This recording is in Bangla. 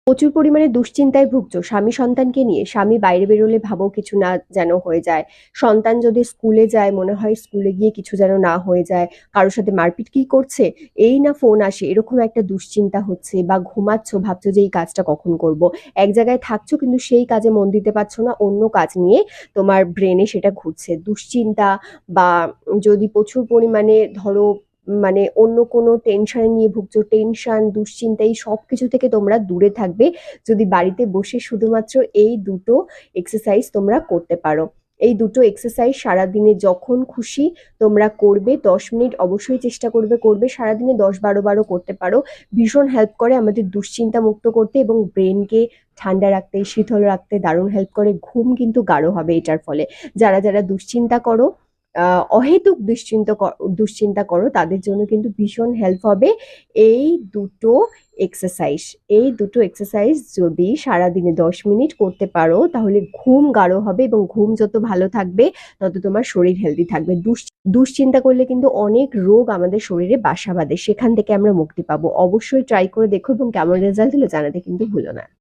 প্রচুর পরিমাণে দুশ্চিন্তায় ভুগছো স্বামী সন্তানকে নিয়ে, স্বামী বাইরে বেরোলে ভাবো কিছু না যেন হয়ে যায়, সন্তান যদি স্কুলে যায় মনে হয় স্কুলে গিয়ে কিছু যেন না হয়ে যায়, কারোর সাথে মারপিট কি করছে, এই না ফোন আসে, এরকম একটা দুশ্চিন্তা হচ্ছে, বা ঘুমাচ্ছ ভাবছো যে এই কাজটা কখন করব। এক জায়গায় থাকছো কিন্তু সেই কাজে মন দিতে পারছো না, অন্য কাজ নিয়ে তোমার ব্রেনে সেটা ঘুরছে দুশ্চিন্তা। বা যদি প্রচুর পরিমাণে ধরো মানে অন্য কোনো টেনশন নিয়ে ভুগছো, টেনশন দুশ্চিন্তা এই সব কিছু থেকে তোমরা দূরে থাকবে যদি বাড়িতে বসে শুধুমাত্র এই দুটো এক্সারসাইজ তোমরা করতে পারো। এই দুটো এক্সারসাইজ সারাদিনে যখন খুশি তোমরা করবে, 10 মিনিট অবশ্যই চেষ্টা করবে সারাদিনে 10-12 বারও করতে পারো। ভীষণ হেল্প করে আমাদের দুশ্চিন্তা মুক্ত করতে এবং ব্রেনকে ঠান্ডা রাখতে, শীতল রাখতে দারুণ হেল্প করে। ঘুম কিন্তু গাঢ় হবে এটার ফলে। যারা যারা দুশ্চিন্তা করো, অহেতুক দুশ্চিন্তা করো, তাদের জন্য কিন্তু ভীষণ হেল্প হবে এই দুটো এক্সারসাইজ। এই দুটো এক্সারসাইজ যদি সারাদিনে 10 মিনিট করতে পারো তাহলে ঘুম গাঢ় হবে, এবং ঘুম যত ভালো থাকবে তত তোমার শরীর হেলদি থাকবে। দুশ্চিন্তা করলে কিন্তু অনেক রোগ আমাদের শরীরে বাসা বাঁধে, সেখান থেকে আমরা মুক্তি পাবো। অবশ্যই ট্রাই করে দেখো এবং কেমন রেজাল্ট হলো জানাতে কিন্তু ভুলো না।